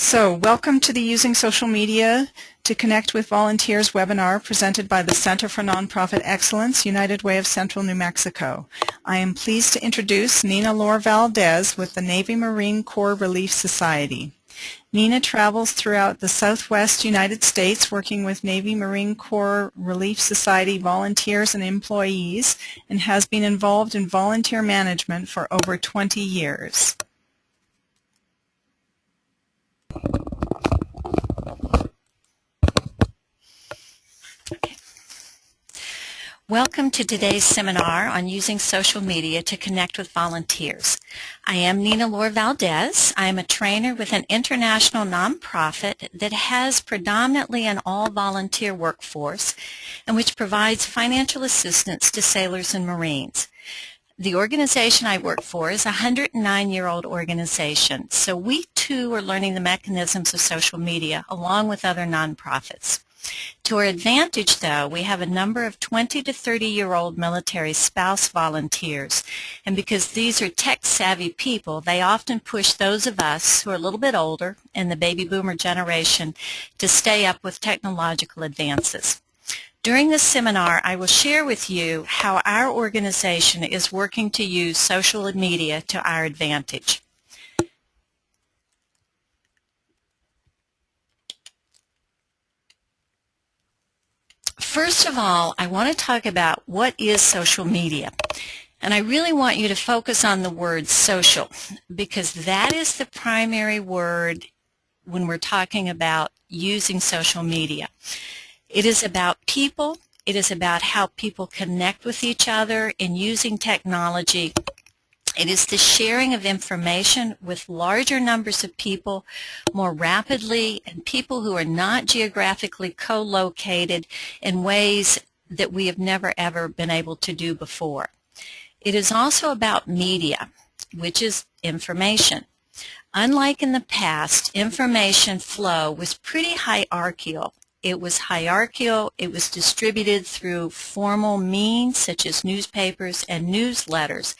So, welcome to the Using Social Media to Connect with Volunteers webinar presented by the Center for Nonprofit Excellence, United Way of Central New Mexico. I am pleased to introduce Nina Lohr Valdez with the Navy Marine Corps Relief Society. Nina travels throughout the Southwest United States working with Navy Marine Corps Relief Society volunteers and employees and has been involved in volunteer management for over 20 years. Welcome to today's seminar on using social media to connect with volunteers. I am Nina Lohr Valdez. I am a trainer with an international nonprofit that has predominantly an all-volunteer workforce and which provides financial assistance to sailors and Marines. The organization I work for is a 109-year-old organization, so we too are learning the mechanisms of social media along with other nonprofits. To our advantage, though, we have a number of 20 to 30-year-old military spouse volunteers, and because these are tech-savvy people, they often push those of us who are a little bit older in the baby boomer generation to stay up with technological advances. During this seminar, I will share with you how our organization is working to use social media to our advantage. First of all, I want to talk about what is social media. And I really want you to focus on the word social because that is the primary word when we're talking about using social media. It is about people. It is about how people connect with each other in using technology. It is the sharing of information with larger numbers of people more rapidly and people who are not geographically co-located in ways that we have never ever been able to do before. It is also about media, which is information. Unlike in the past, information flow was pretty hierarchical. It was hierarchical, it was distributed through formal means such as newspapers and newsletters.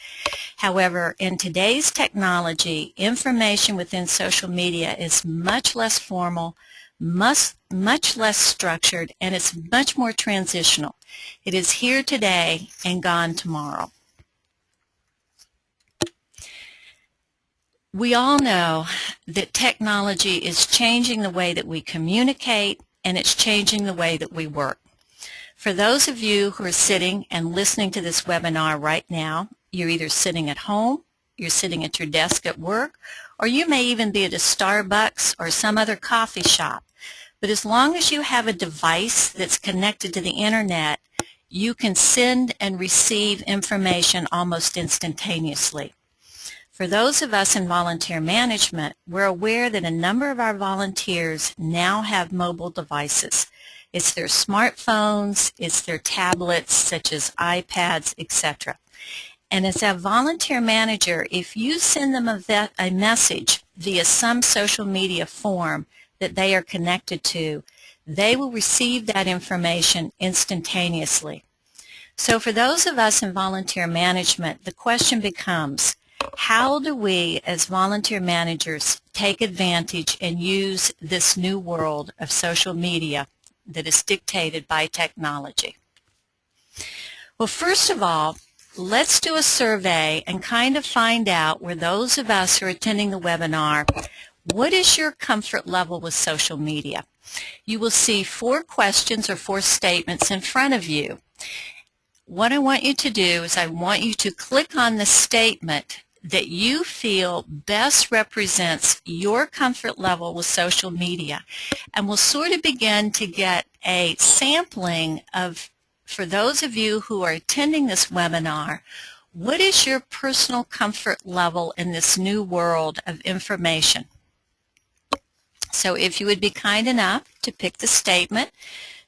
However, in today's technology, information within social media is much less formal, much less structured, and it's much more transitional. It is here today and gone tomorrow. We all know that technology is changing the way that we communicate, and it's changing the way that we work. For those of you who are sitting and listening to this webinar right now, you're either sitting at home, you're sitting at your desk at work, or you may even be at a Starbucks or some other coffee shop. But as long as you have a device that's connected to the internet, you can send and receive information almost instantaneously. For those of us in volunteer management, we're aware that a number of our volunteers now have mobile devices. It's their smartphones, it's their tablets such as iPads, etc. And as a volunteer manager, if you send them a message via some social media form that they are connected to, they will receive that information instantaneously. So for those of us in volunteer management, the question becomes, how do we as volunteer managers take advantage and use this new world of social media that is dictated by technology? Well, first of all, let's do a survey and kind of find out where those of us who are attending the webinar, what is your comfort level with social media? You will see 4 questions or 4 statements in front of you. What I want you to do is I want you to click on the statement that you feel best represents your comfort level with social media. And we'll sort of begin to get a sampling of, for those of you who are attending this webinar, what is your personal comfort level in this new world of information? So if you would be kind enough to pick the statement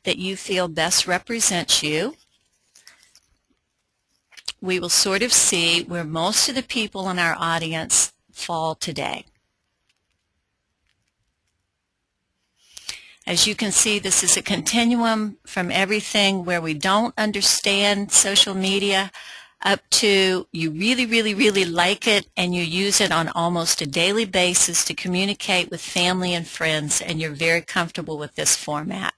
that you feel best represents you, we will sort of see where most of the people in our audience fall today. As you can see, this is a continuum from everything where we don't understand social media up to you really, really, really like it and you use it on almost a daily basis to communicate with family and friends, and you're very comfortable with this format.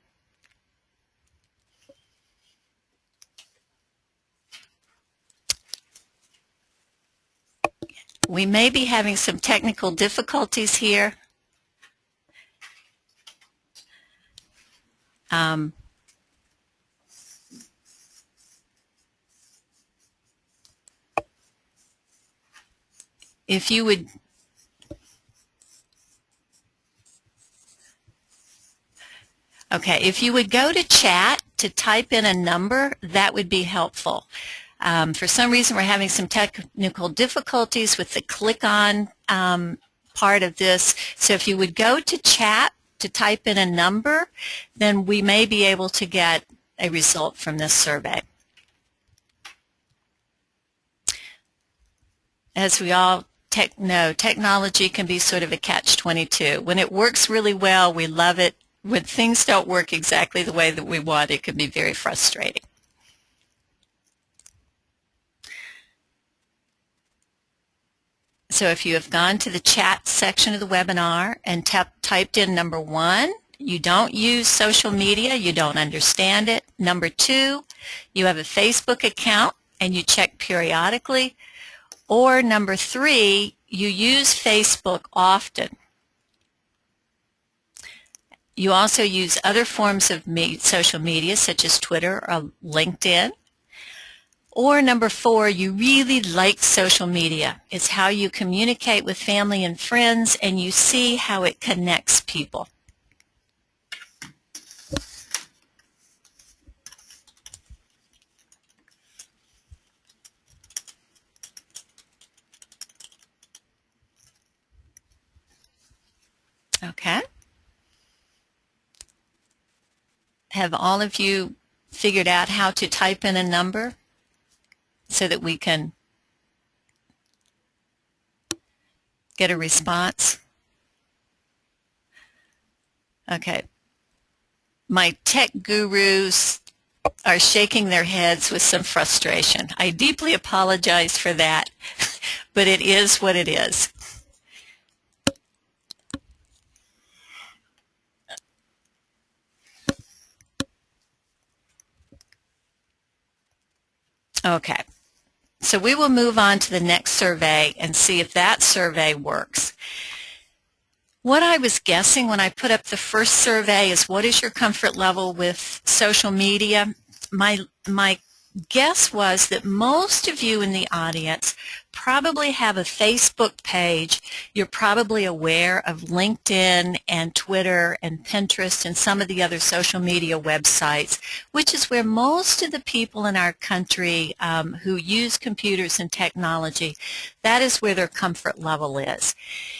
We may be having some technical difficulties here. If you would if you would go to chat to type in a number, that would be helpful. For some reason, we're having some technical difficulties with the click on part of this. So if you would go to chat to type in a number, then we may be able to get a result from this survey. As we all know, technology can be sort of a catch-22. When it works really well, we love it. When things don't work exactly the way that we want, it can be very frustrating. So if you have gone to the chat section of the webinar and typed in number 1, you don't use social media, you don't understand it. Number 2, you have a Facebook account and you check periodically. Or number 3, you use Facebook often. You also use other forms of social media such as Twitter or LinkedIn. Or number 4, you really like social media. It's how you communicate with family and friends and you see how it connects people. Okay. Have all of you figured out how to type in a number so that we can get a response? Okay. My tech gurus are shaking their heads with some frustration. I deeply apologize for that, but it is what it is. Okay, so we will move on to the next survey and see if that survey works. What I was guessing when I put up the first survey is, what is your comfort level with social media? My guess was that most of you in the audience probably have a Facebook page. You're probably aware of LinkedIn and Twitter and Pinterest and some of the other social media websites, which is where most of the people in our country who use computers and technology, that is where their comfort level is.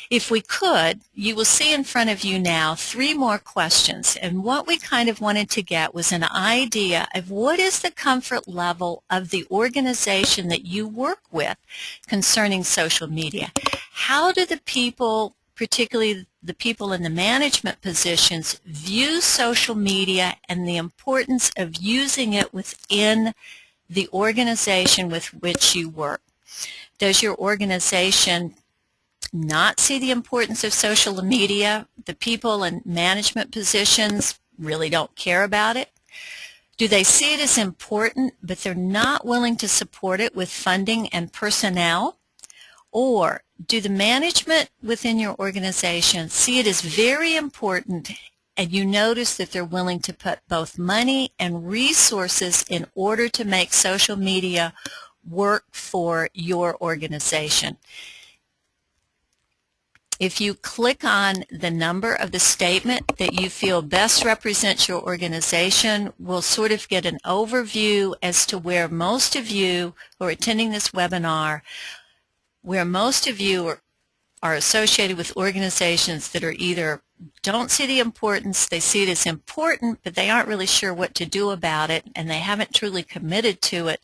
If we could, you will see in front of you now 3 more questions, and what we kind of wanted to get was an idea of what is the comfort level of the organization that you work with concerning social media. How do the people, particularly the people in the management positions, view social media and the importance of using it within the organization with which you work? Does your organization not see the importance of social media? The people in management positions really don't care about it? Do they see it as important, but they're not willing to support it with funding and personnel? Or do the management within your organization see it as very important and you notice that they're willing to put both money and resources in order to make social media work for your organization? If you click on the number of the statement that you feel best represents your organization, we'll sort of get an overview as to where most of you who are attending this webinar, where most of you are associated with organizations that are either don't see the importance, they see it as important, but they aren't really sure what to do about it, and they haven't truly committed to it,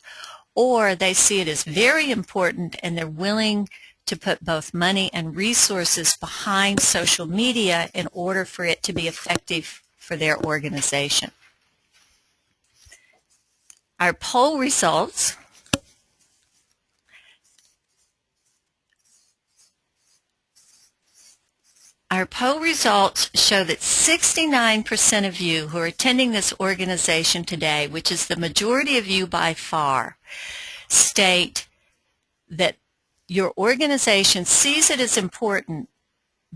or they see it as very important and they're willing to put both money and resources behind social media in order for it to be effective for their organization. Our poll results Our poll results show that 69% of you who are attending this organization today, which is the majority of you by far, state that your organization sees it as important,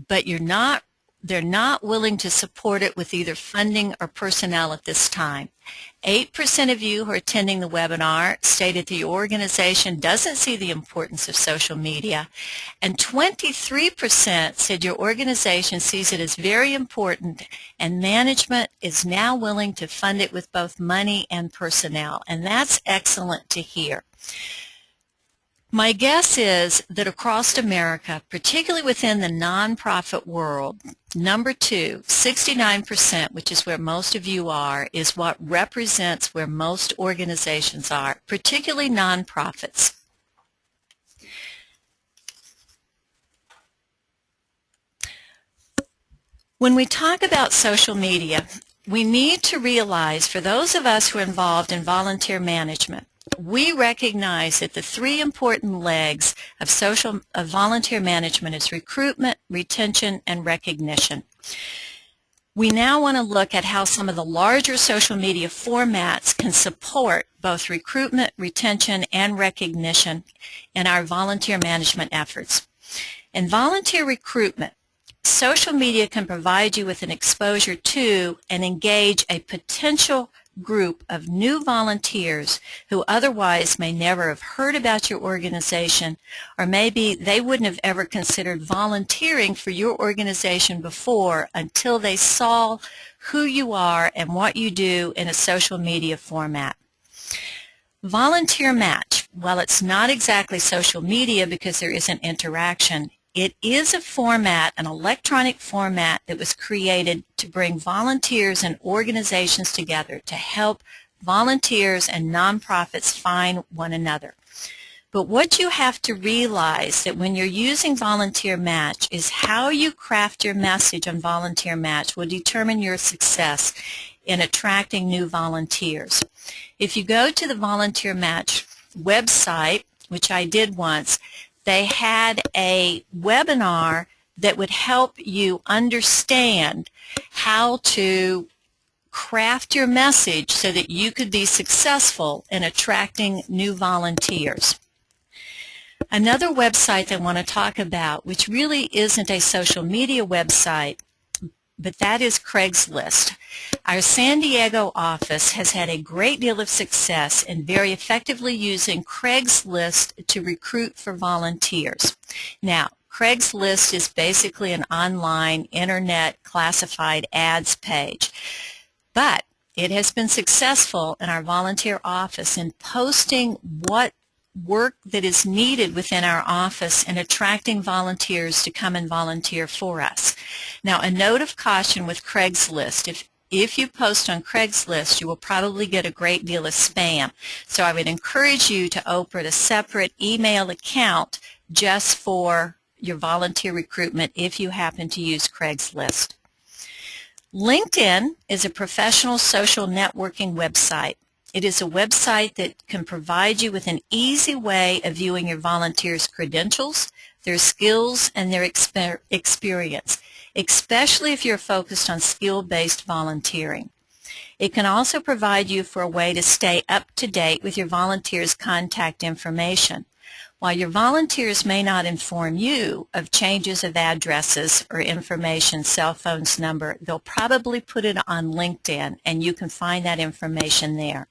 but they're not willing to support it with either funding or personnel at this time. 8% of you who are attending the webinar stated the organization doesn't see the importance of social media, and 23% said your organization sees it as very important and management is now willing to fund it with both money and personnel, and that's excellent to hear. My guess is that across America, particularly within the nonprofit world, number 2, 69%, which is where most of you are, is what represents where most organizations are, particularly nonprofits. When we talk about social media, we need to realize, for those of us who are involved in volunteer management, we recognize that the 3 important legs of volunteer management is recruitment, retention, and recognition. We now want to look at how some of the larger social media formats can support both recruitment, retention, and recognition in our volunteer management efforts. In volunteer recruitment, social media can provide you with an exposure to and engage a potential group of new volunteers who otherwise may never have heard about your organization, or maybe they wouldn't have ever considered volunteering for your organization before until they saw who you are and what you do in a social media format. Volunteer Match, while it's not exactly social media because there isn't interaction, it is a format, an electronic format that was created to bring volunteers and organizations together to help volunteers and nonprofits find one another. But what you have to realize that when you're using Volunteer Match is how you craft your message on Volunteer Match will determine your success in attracting new volunteers. If you go to the Volunteer Match website, which I did once, they had a webinar that would help you understand how to craft your message so that you could be successful in attracting new volunteers. Another website that I want to talk about, which really isn't a social media website, but that is Craigslist. Our San Diego office has had a great deal of success in very effectively using Craigslist to recruit for volunteers. Now, Craigslist is basically an online internet classified ads page, but it has been successful in our volunteer office in posting what work that is needed within our office and attracting volunteers to come and volunteer for us. Now, a note of caution with Craigslist. If you post on Craigslist, you will probably get a great deal of spam. So I would encourage you to open a separate email account just for your volunteer recruitment if you happen to use Craigslist. LinkedIn is a professional social networking website. It is a website that can provide you with an easy way of viewing your volunteers' credentials, their skills, and their experience, especially if you're focused on skill-based volunteering. It can also provide you for a way to stay up to date with your volunteers' contact information. While your volunteers may not inform you of changes of addresses or information, cell phones, number, they'll probably put it on LinkedIn, and you can find that information there.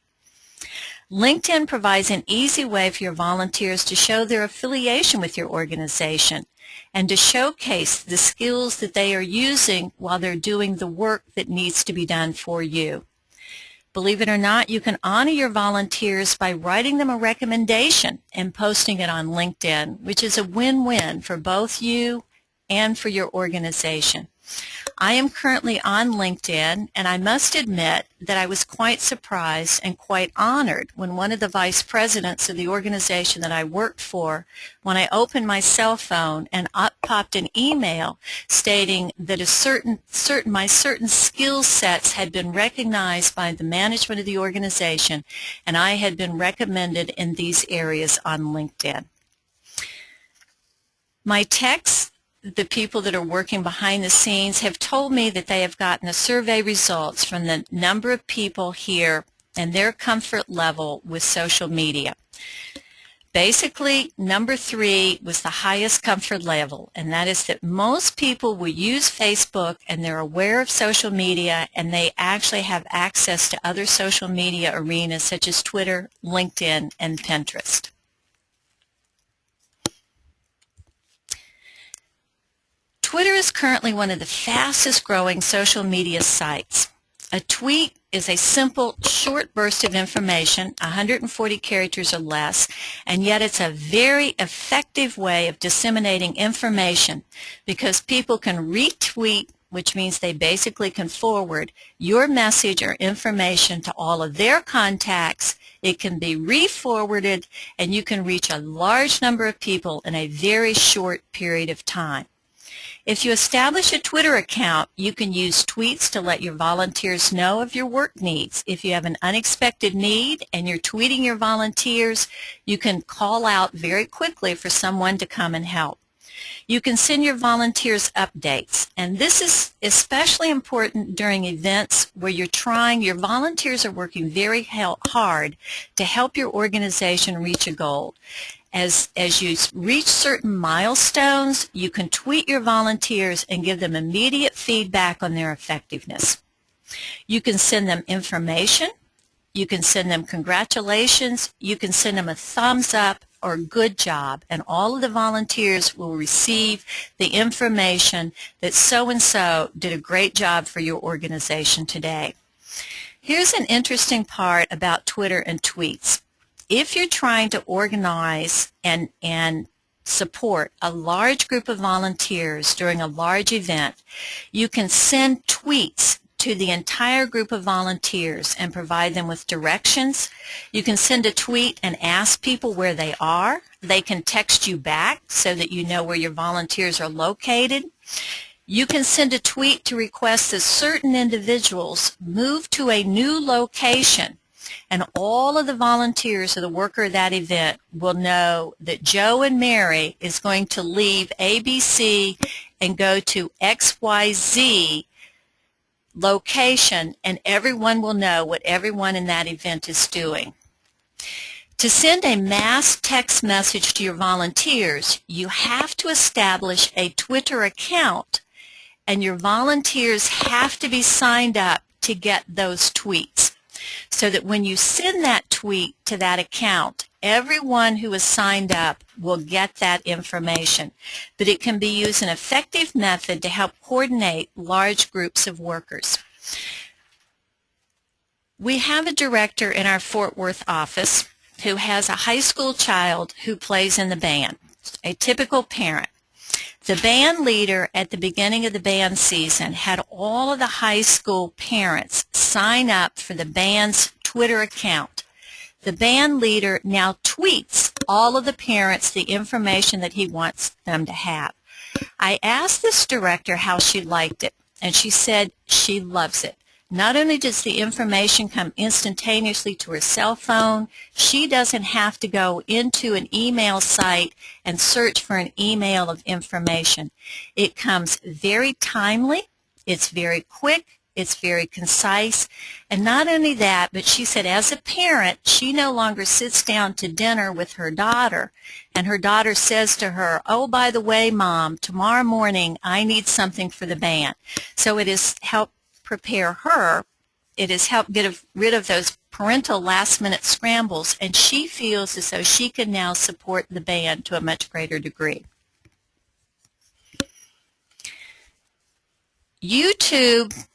LinkedIn provides an easy way for your volunteers to show their affiliation with your organization and to showcase the skills that they are using while they're doing the work that needs to be done for you. Believe it or not, you can honor your volunteers by writing them a recommendation and posting it on LinkedIn, which is a win-win for both you and for your organization. I am currently on LinkedIn, and I must admit that I was quite surprised and quite honored when one of the vice presidents of the organization that I worked for, when I opened my cell phone and up popped an email stating that my certain skill sets had been recognized by the management of the organization, and I had been recommended in these areas on LinkedIn. My text the people that are working behind the scenes have told me that they have gotten the survey results from the number of people here and their comfort level with social media. Basically, number 3 was the highest comfort level, and that is that most people will use Facebook and they're aware of social media and they actually have access to other social media arenas such as Twitter, LinkedIn, and Pinterest. Twitter is currently one of the fastest growing social media sites. A tweet is a simple, short burst of information, 140 characters or less, and yet it's a very effective way of disseminating information because people can retweet, which means they basically can forward your message or information to all of their contacts. It can be re-forwarded, and you can reach a large number of people in a very short period of time. If you establish a Twitter account, you can use tweets to let your volunteers know of your work needs. If you have an unexpected need and you're tweeting your volunteers, you can call out very quickly for someone to come and help. You can send your volunteers updates, and this is especially important during events where your volunteers are working very hard to help your organization reach a goal. As you reach certain milestones, you can tweet your volunteers and give them immediate feedback on their effectiveness. You can send them information, you can send them congratulations, you can send them a thumbs up or good job, and all of the volunteers will receive the information that so-and-so did a great job for your organization today. Here's an interesting part about Twitter and tweets. If you're trying to organize and support a large group of volunteers during a large event, you can send tweets to the entire group of volunteers and provide them with directions. You can send a tweet and ask people where they are. They can text you back so that you know where your volunteers are located. You can send a tweet to request that certain individuals move to a new location, and all of the volunteers or the worker of that event will know that Joe and Mary is going to leave ABC and go to XYZ location, and everyone will know what everyone in that event is doing. To send a mass text message to your volunteers, you have to establish a Twitter account, and your volunteers have to be signed up to get those tweets, so that when you send that tweet to that account, everyone who is signed up will get that information. But it can be used an effective method to help coordinate large groups of workers. We have a director in our Fort Worth office who has a high school child who plays in the band, a typical parent. The band leader at the beginning of the band season had all of the high school parents sign up for the band's Twitter account. The band leader now tweets all of the parents the information that he wants them to have. I asked this director how she liked it, and she said she loves it. Not only does the information come instantaneously to her cell phone, she doesn't have to go into an email site and search for an email of information. It comes very timely, it's very quick, it's very concise, and not only that, but she said as a parent, she no longer sits down to dinner with her daughter, and her daughter says to her, "Oh, by the way, Mom, tomorrow morning I need something for the band." So it has helped prepare her. It has helped get rid of those parental last-minute scrambles, and she feels as though she can now support the band to a much greater degree. YouTube,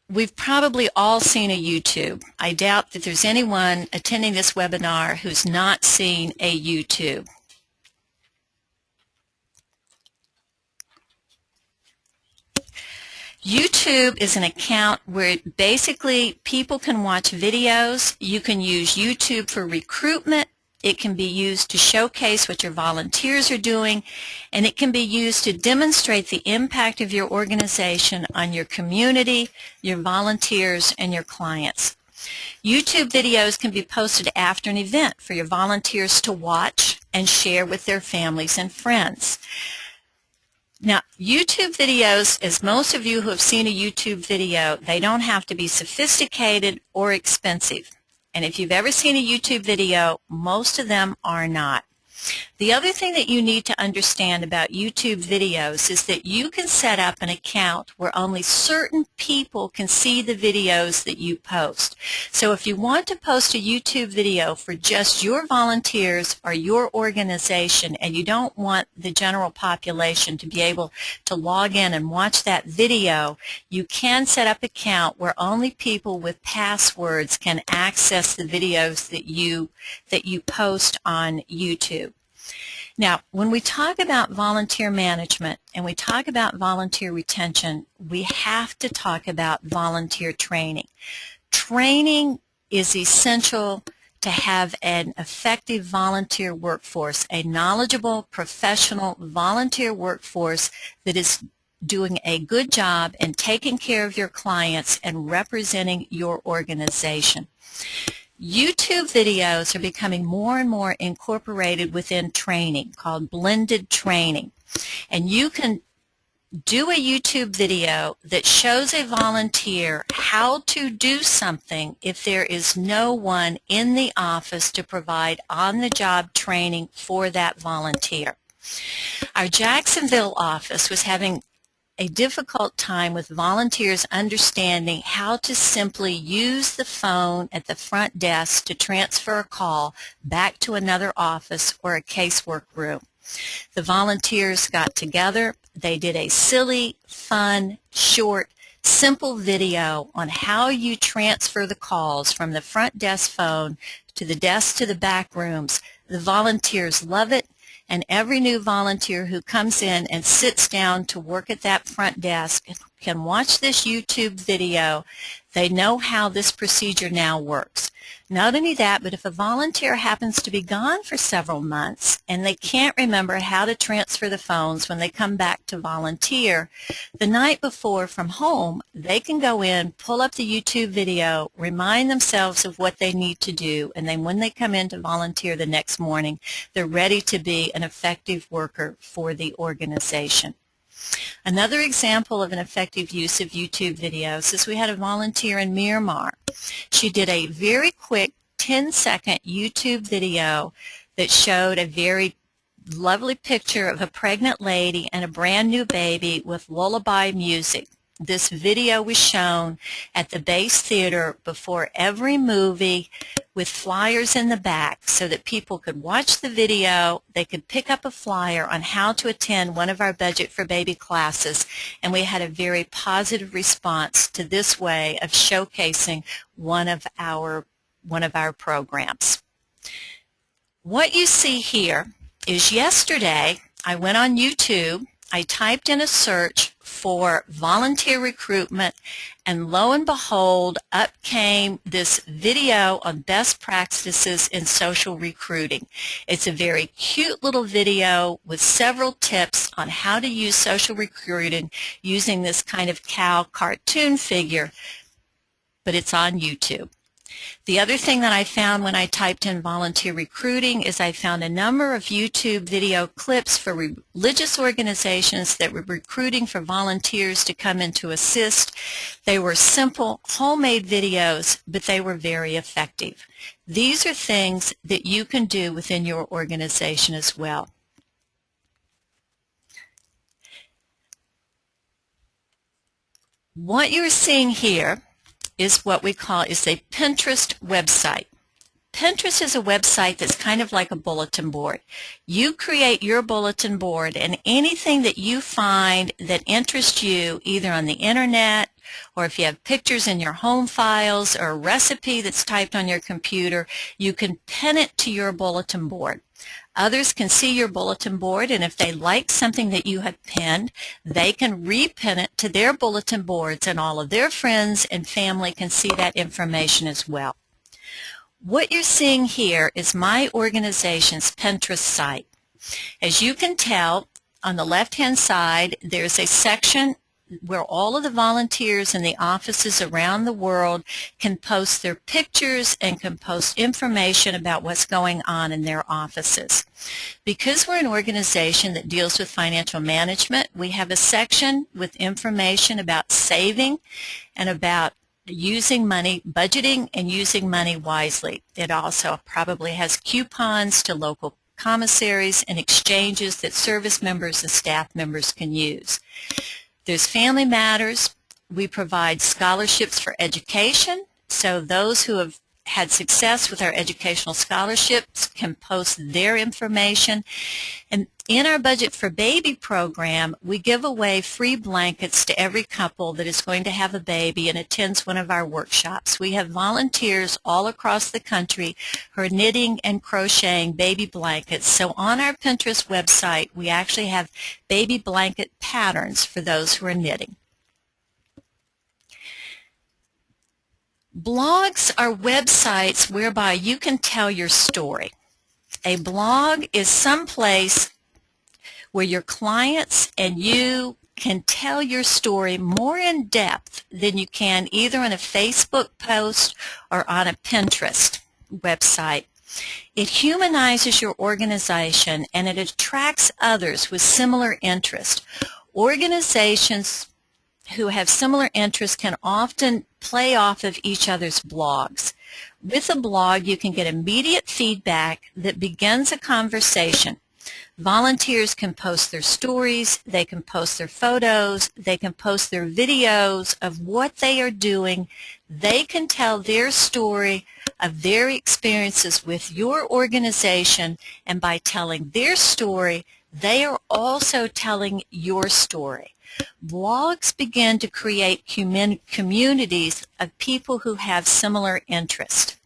we've probably all seen a YouTube. I doubt that there's anyone attending this webinar who's not seen a YouTube. YouTube is an account where basically people can watch videos. You can use YouTube for recruitment. It can be used to showcase what your volunteers are doing, and it can be used to demonstrate the impact of your organization on your community, your volunteers, and your clients. YouTube videos can be posted after an event for your volunteers to watch and share with their families and friends. Now, YouTube videos, as most of you who have seen a YouTube video, they don't have to be sophisticated or expensive. And if you've ever seen a YouTube video, most of them are not. The other thing that you need to understand about YouTube videos is that you can set up an account where only certain people can see the videos that you post. So if you want to post a YouTube video for just your volunteers or your organization and you don't want the general population to be able to log in and watch that video, you can set up an account where only people with passwords can access the videos that you post on YouTube. Now, when we talk about volunteer management and we talk about volunteer retention, we have to talk about volunteer training. Training is essential to have an effective volunteer workforce, a knowledgeable, professional volunteer workforce that is doing a good job in taking care of your clients and representing your organization. YouTube videos are becoming more and more incorporated within training, called blended training. And you can do a YouTube video that shows a volunteer how to do something if there is no one in the office to provide on-the-job training for that volunteer. Our Jacksonville office was having a difficult time with volunteers understanding how to simply use the phone at the front desk to transfer a call back to another office or a casework room. The volunteers got together. They did a silly, fun, short, simple video on how you transfer the calls from the front desk phone to the desk to the back rooms. The volunteers love it. And every new volunteer who comes in and sits down to work at that front desk can watch this YouTube video. They know how this procedure now works. Not only that, but if a volunteer happens to be gone for several months and they can't remember how to transfer the phones when they come back to volunteer, the night before from home, they can go in, pull up the YouTube video, remind themselves of what they need to do, and then when they come in to volunteer the next morning, they're ready to be an effective worker for the organization. Another example of an effective use of YouTube videos is we had a volunteer in Myanmar. She did a very quick 10-second YouTube video that showed a very lovely picture of a pregnant lady and a brand new baby with lullaby music. This video was shown at the base theater before every movie with flyers in the back so that people could watch the video, they could pick up a flyer on how to attend one of our Budget for Baby classes, and we had a very positive response to this way of showcasing one of our programs. What you see here is yesterday I went on YouTube, I typed in a search for volunteer recruitment, and lo and behold, up came this video on best practices in social recruiting. It's a very cute little video with several tips on how to use social recruiting using this kind of cow cartoon figure, but it's on YouTube. The other thing that I found when I typed in volunteer recruiting is I found a number of YouTube video clips for religious organizations that were recruiting for volunteers to come in to assist. They were simple, homemade videos, but they were very effective. These are things that you can do within your organization as well. What you're seeing here is what we call a Pinterest website. Pinterest is a website that's kind of like a bulletin board. You create your bulletin board, and anything that you find that interests you, either on the internet or if you have pictures in your home files or a recipe that's typed on your computer, you can pin it to your bulletin board. Others can see your bulletin board, and if they like something that you have pinned, they can repin it to their bulletin boards, and all of their friends and family can see that information as well. What you're seeing here is my organization's Pinterest site. As you can tell, on the left-hand side, there's a section where all of the volunteers in the offices around the world can post their pictures and can post information about what's going on in their offices. Because we're an organization that deals with financial management, we have a section with information about saving and about using money, budgeting and using money wisely. It also probably has coupons to local commissaries and exchanges that service members and staff members can use. There's Family Matters. We provide scholarships for education, so those who have had success with our educational scholarships can post their information. And in our Budget for Baby program, we give away free blankets to every couple that is going to have a baby and attends one of our workshops. We have volunteers all across the country who are knitting and crocheting baby blankets. So on our Pinterest website, we actually have baby blanket patterns for those who are knitting. Blogs are websites whereby you can tell your story. A blog is some place where your clients and you can tell your story more in depth than you can either on a Facebook post or on a Pinterest website. It humanizes your organization and it attracts others with similar interest. Organizations who have similar interests can often play off of each other's blogs. With a blog, you can get immediate feedback that begins a conversation. Volunteers can post their stories, they can post their photos, they can post their videos of what they are doing. They can tell their story of their experiences with your organization, and by telling their story, they are also telling your story. Blogs begin to create communities of people who have similar interests.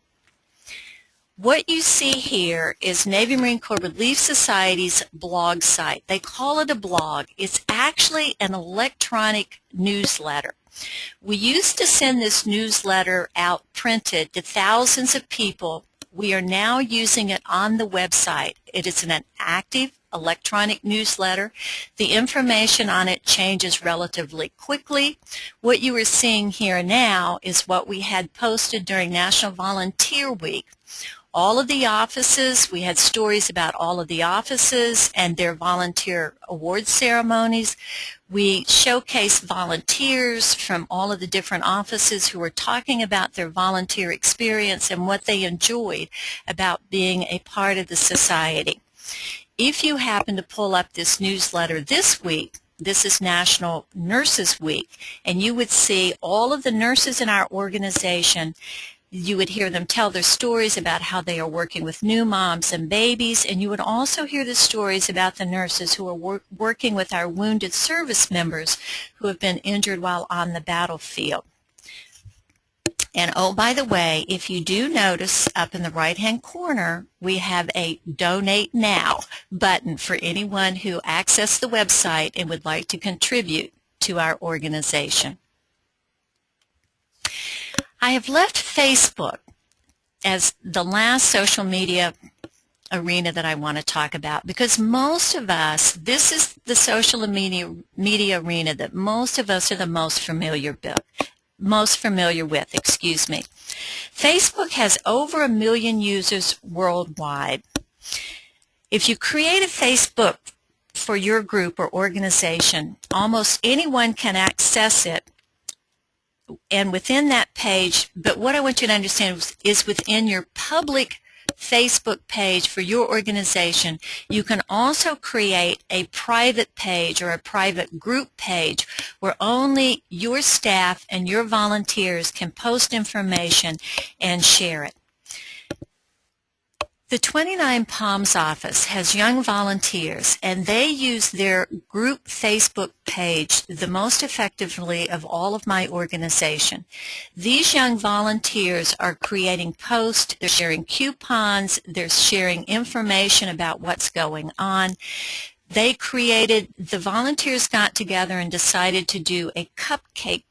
What you see here is Navy Marine Corps Relief Society's blog site. They call it a blog. It's actually an electronic newsletter. We used to send this newsletter out printed to thousands of people. We are now using it on the website. It is an active electronic newsletter. The information on it changes relatively quickly. What you are seeing here now is what we had posted during National Volunteer Week. All of the offices, we had stories about all of the offices and their volunteer award ceremonies. We showcase volunteers from all of the different offices who were talking about their volunteer experience and what they enjoyed about being a part of the society. If you happen to pull up this newsletter this week, this is National Nurses Week, and you would see all of the nurses in our organization. You would hear them tell their stories about how they are working with new moms and babies, and you would also hear the stories about the nurses who are working with our wounded service members who have been injured while on the battlefield. And oh, by the way, if you do notice up in the right-hand corner, we have a Donate Now button for anyone who accessed the website and would like to contribute to our organization. I have left Facebook as the last social media arena that I want to talk about because most of us, this is the social media arena that most of us are the most familiar with. Facebook has over 1 million users worldwide. If you create a Facebook for your group or organization, almost anyone can access it. And within that page, but what I want you to understand is within your public Facebook page for your organization, you can also create a private page or a private group page where only your staff and your volunteers can post information and share it. The 29 Palms office has young volunteers, and they use their group Facebook page the most effectively of all of my organization. These young volunteers are creating posts, they're sharing coupons, they're sharing information about what's going on. The volunteers got together and decided to do a cupcake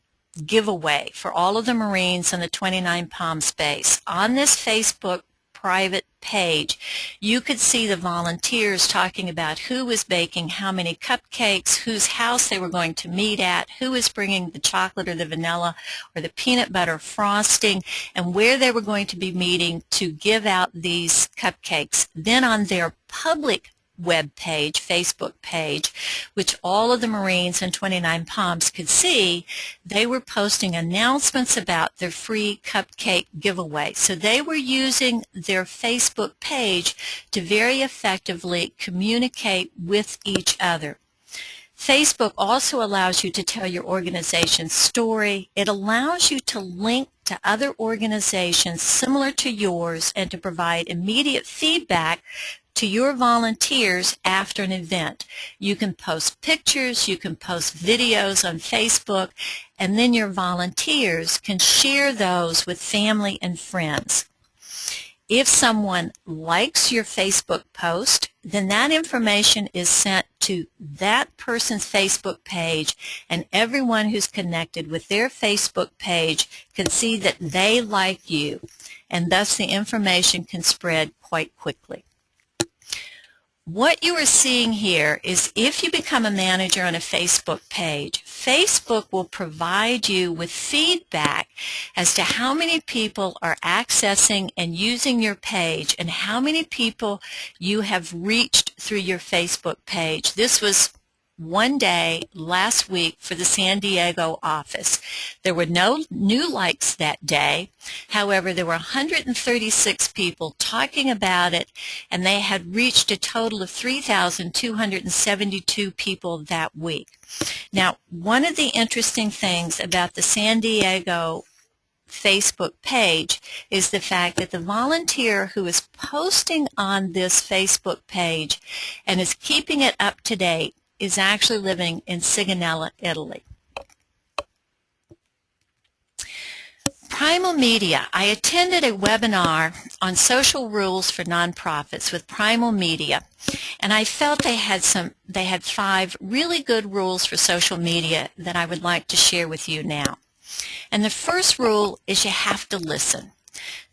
giveaway for all of the Marines on the 29 Palms base. On this Facebook private page, you could see the volunteers talking about who was baking how many cupcakes, whose house they were going to meet at, who was bringing the chocolate or the vanilla or the peanut butter frosting, and where they were going to be meeting to give out these cupcakes. Then on their public web page, Facebook page, which all of the Marines in 29 Palms could see, they were posting announcements about their free cupcake giveaway. So they were using their Facebook page to very effectively communicate with each other. Facebook also allows you to tell your organization's story. It allows you to link to other organizations similar to yours and to provide immediate feedback to your volunteers after an event. You can post pictures, you can post videos on Facebook, and then your volunteers can share those with family and friends. If someone likes your Facebook post, then that information is sent to that person's Facebook page, and everyone who's connected with their Facebook page can see that they like you, and thus the information can spread quite quickly. What you are seeing here is if you become a manager on a Facebook page, Facebook will provide you with feedback as to how many people are accessing and using your page and how many people you have reached through your Facebook page. This was one day last week for the San Diego office. There were no new likes that day. However, there were 136 people talking about it, and they had reached a total of 3,272 people that week. Now, one of the interesting things about the San Diego Facebook page is the fact that the volunteer who is posting on this Facebook page and is keeping it up to date is actually living in Sigonella, Italy. Primal Media. I attended a webinar on social rules for nonprofits with Primal Media, and I felt they had 5 really good rules for social media that I would like to share with you now. And the first rule is you have to listen.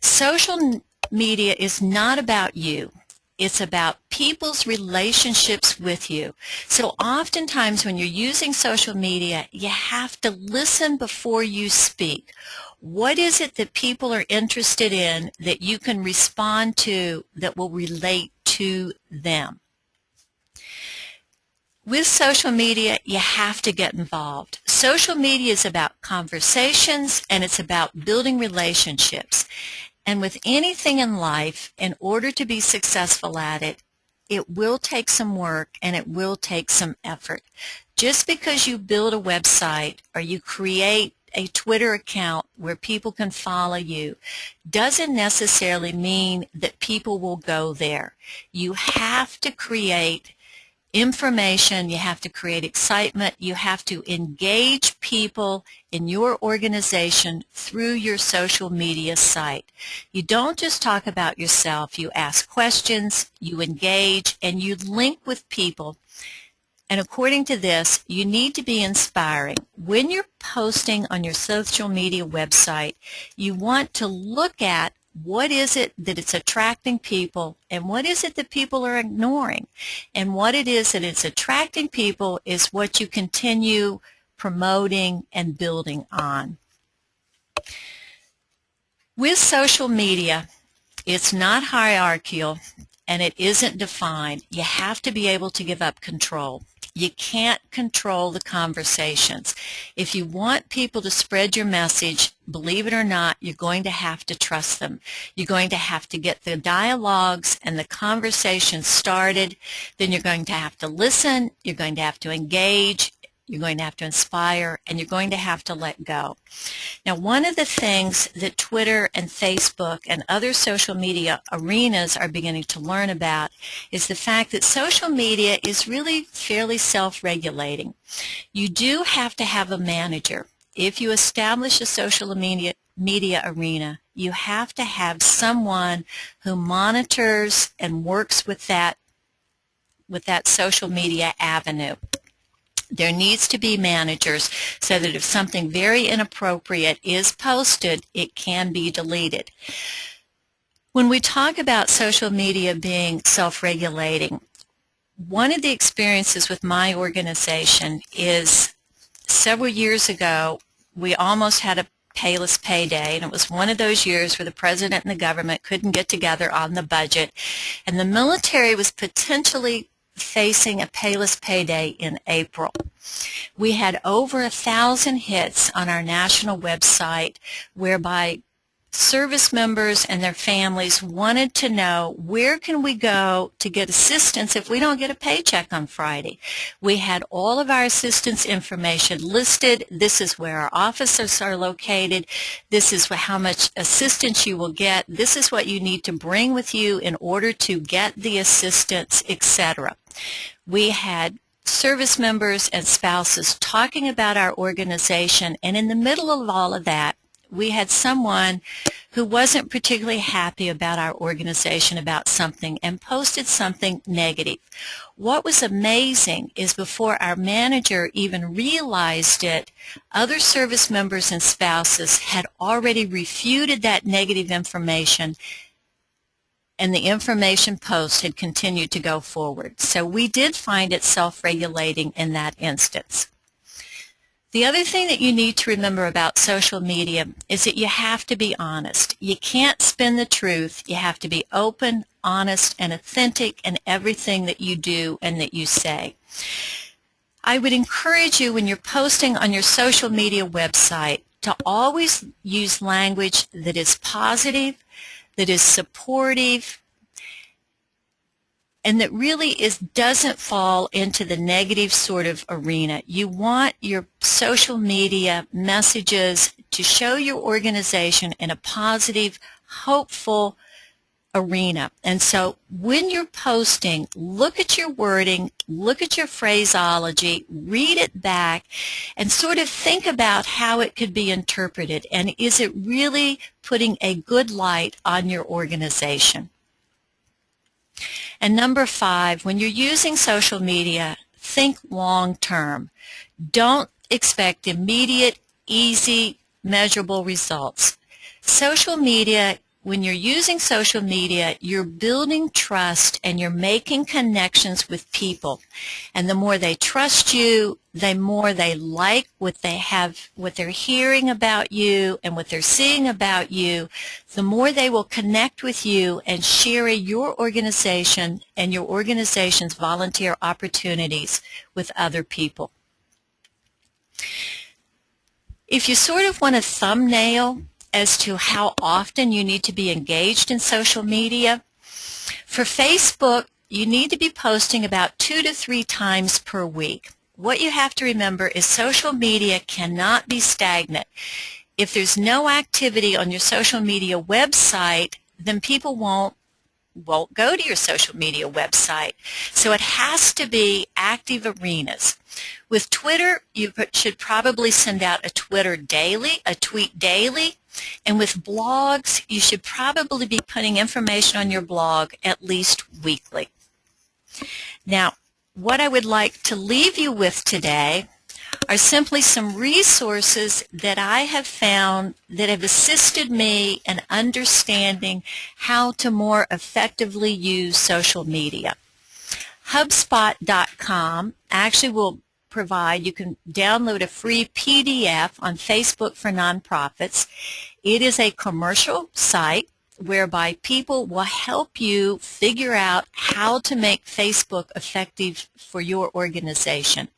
Social media is not about you. It's about people's relationships with you. So oftentimes when you're using social media, you have to listen before you speak. What is it that people are interested in that you can respond to that will relate to them? With social media, you have to get involved. Social media is about conversations, and it's about building relationships. And with anything in life, in order to be successful at it, it will take some work and it will take some effort. Just because you build a website or you create a Twitter account where people can follow you doesn't necessarily mean that people will go there. You have to create information, you have to create excitement, you have to engage people in your organization through your social media site. You don't just talk about yourself, you ask questions, you engage, and you link with people. And according to this, you need to be inspiring. When you're posting on your social media website, you want to look at what is it that it's attracting people, and what is it that people are ignoring? And what it is that it's attracting people is what you continue promoting and building on. With social media, it's not hierarchical and it isn't defined. You have to be able to give up control. You can't control the conversations. If you want people to spread your message, believe it or not, you're going to have to trust them. You're going to have to get the dialogues and the conversations started. Then you're going to have to listen. You're going to have to engage. You're going to have to inspire, and you're going to have to let go. Now, one of the things that Twitter and Facebook and other social media arenas are beginning to learn about is the fact that social media is really fairly self-regulating. You do have to have a manager. If you establish a social media arena, you have to have someone who monitors and works with that social media avenue. There needs to be managers so that if something very inappropriate is posted, it can be deleted. When we talk about social media being self-regulating, one of the experiences with my organization is several years ago, we almost had a payless payday, and it was one of those years where the president and the government couldn't get together on the budget, and the military was potentially facing a payless payday in April. We had over 1,000 hits on our national website whereby service members and their families wanted to know, where can we go to get assistance if we don't get a paycheck on Friday? We had all of our assistance information listed. This is where our offices are located. This is how much assistance you will get. This is what you need to bring with you in order to get the assistance, etc. We had service members and spouses talking about our organization, and in the middle of all of that, we had someone who wasn't particularly happy about our organization about something and posted something negative. What was amazing is before our manager even realized it, other service members and spouses had already refuted that negative information, and the information post had continued to go forward. So we did find it self-regulating in that instance. The other thing that you need to remember about social media is that you have to be honest. You can't spin the truth. You have to be open, honest, and authentic in everything that you do and that you say. I would encourage you when you're posting on your social media website to always use language that is positive, that is supportive, and that really doesn't fall into the negative sort of arena. You want your social media messages to show your organization in a positive, hopeful arena. And so when you're posting, look at your wording, look at your phraseology, read it back, and sort of think about how it could be interpreted. And is it really putting a good light on your organization? And number 5, when you're using social media, think long term. Don't expect immediate, easy, measurable results. Social media, when you're using social media, you're building trust and you're making connections with people. And the more they trust you, the more they like what they're hearing about you and what they're seeing about you, the more they will connect with you and share your organization and your organization's volunteer opportunities with other people. If you sort of want a thumbnail as to how often you need to be engaged in social media, for Facebook, you need to be posting about 2 to 3 times per week. What you have to remember is social media cannot be stagnant. If there's no activity on your social media website, then people won't go to your social media website. So it has to be active arenas. With Twitter, you should probably send out a tweet daily. And with blogs, you should probably be putting information on your blog at least weekly. Now, what I would like to leave you with today are simply some resources that I have found that have assisted me in understanding how to more effectively use social media. HubSpot.com actually will provide, you can download a free PDF on Facebook for Nonprofits. It is a commercial site whereby people will help you figure out how to make Facebook effective for your organization.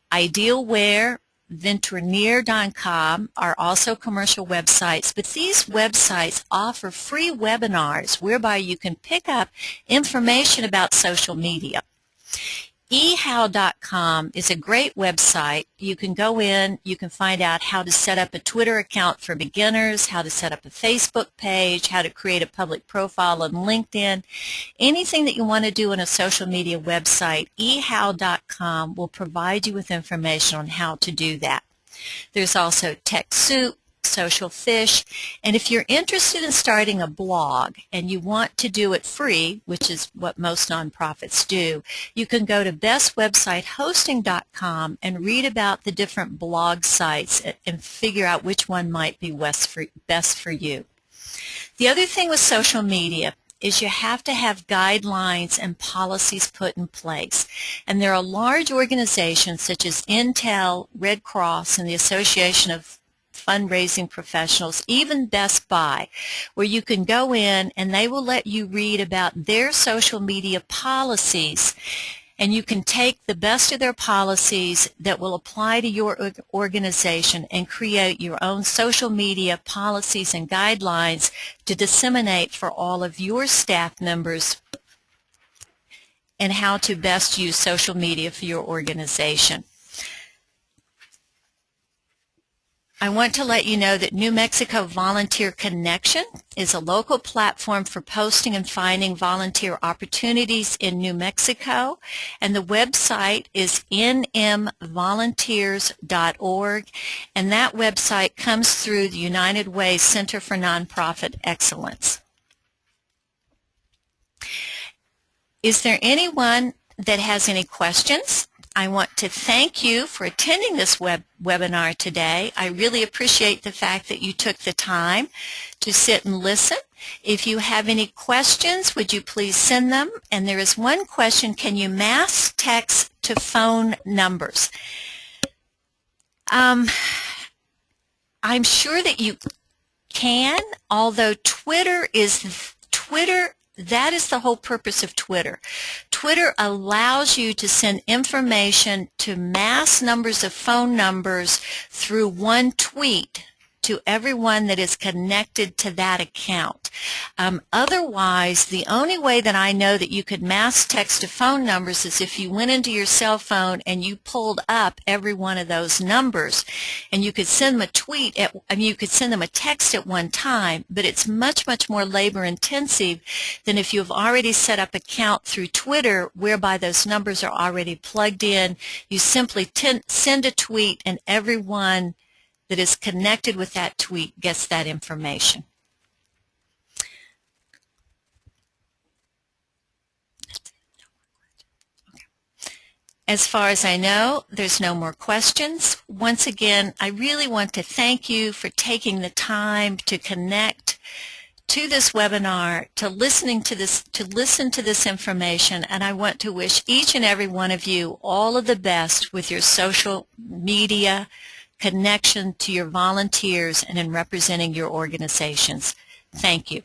Idealware, Venturnier.com are also commercial websites, but these websites offer free webinars whereby you can pick up information about social media. eHow.com is a great website. You can go in, you can find out how to set up a Twitter account for beginners, how to set up a Facebook page, how to create a public profile on LinkedIn. Anything that you want to do on a social media website, eHow.com will provide you with information on how to do that. There's also TechSoup, Social Fish, and if you're interested in starting a blog and you want to do it free, which is what most nonprofits do, you can go to bestwebsitehosting.com and read about the different blog sites and figure out which one might be best for you. The other thing with social media is you have to have guidelines and policies put in place. And there are large organizations such as Intel, Red Cross, and the Association of Fundraising Professionals, even Best Buy, where you can go in and they will let you read about their social media policies, and you can take the best of their policies that will apply to your organization and create your own social media policies and guidelines to disseminate for all of your staff members and how to best use social media for your organization. I want to let you know that New Mexico Volunteer Connection is a local platform for posting and finding volunteer opportunities in New Mexico, and the website is nmvolunteers.org, and that website comes through the United Way Center for Nonprofit Excellence. Is there anyone that has any questions? I want to thank you for attending this webinar today. I really appreciate the fact that you took the time to sit and listen. If you have any questions, would you please send them? And there is one question: can you mass text to phone numbers? I'm sure that you can, although that is the whole purpose of Twitter. Twitter allows you to send information to mass numbers of phone numbers through one tweet to everyone that is connected to that account. Otherwise, the only way that I know that you could mass text to phone numbers is if you went into your cell phone and you pulled up every one of those numbers, and you could send them you could send them a text at one time, but it's much, much more labor intensive than if you've already set up an account through Twitter whereby those numbers are already plugged in. You simply send a tweet and everyone that is connected with that tweet gets that information. As far as I know, there's no more questions. Once again, I really want to thank you for taking the time to connect to this webinar, to listen to this information, and I want to wish each and every one of you all of the best with your social media connection to your volunteers and in representing your organizations. Thank you.